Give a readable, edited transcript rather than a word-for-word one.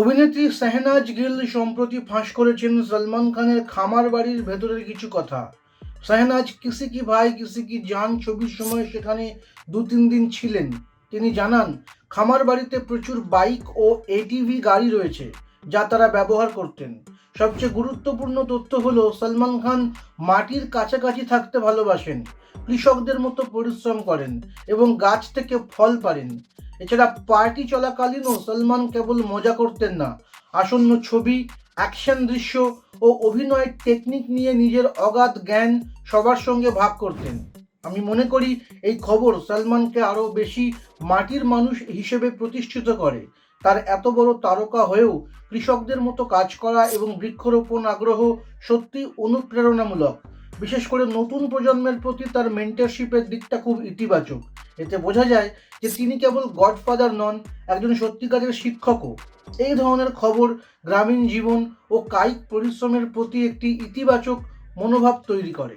অভিনেত্রী শাহনাজ গিল সম্প্রতি ফাঁস করেছেন সলমন খানের খামার বাড়ির ভেতরের কিছু কথা। শাহনাজ কিসি কি ভাই কিসি কি জান ছবির সময় সেখানে 2-3 দিন ছিলেন। তিনি জানান, খামার বাড়িতে প্রচুর বাইক ও এটিভি গাড়ি রয়েছে যা তারা ব্যবহার করতেন। সবচেয়ে গুরুত্বপূর্ণ তথ্য হলো, সলমন খান মাটির কাছাকাছি থাকতে ভালোবাসেন, কৃষকদের মতো পরিশ্রম করেন এবং গাছ থেকে ফল পারেন। এছাড়া পার্টি চলাকালীনও সলমান কেবল মজা করতেন না, আসন্ন ছবি, অ্যাকশন দৃশ্য ও অভিনয়ের টেকনিক নিয়ে নিজের অগাধ জ্ঞান সবার সঙ্গে ভাগ করতেন। আমি মনে করি এই খবর সলমানকে আরও বেশি মাটির মানুষ হিসেবে প্রতিষ্ঠিত করে। তার এত বড় তারকা হয়েও কৃষকদের মতো কাজ করা এবং বৃক্ষরোপণ আগ্রহ সত্যি অনুপ্রেরণামূলক। বিশেষ করে নতুন প্রজন্মের প্রতি তার মেন্টরশিপের দিকটা খুব ইতিবাচক। এতে বোঝা যায় যে তিনি কেবল গডফাদার নন, একজন সত্যিকারের শিক্ষকও। এই ধরনের খবর গ্রামীণ জীবন ও কায়িক পরিশ্রমের প্রতি একটি ইতিবাচক মনোভাব তৈরি করে।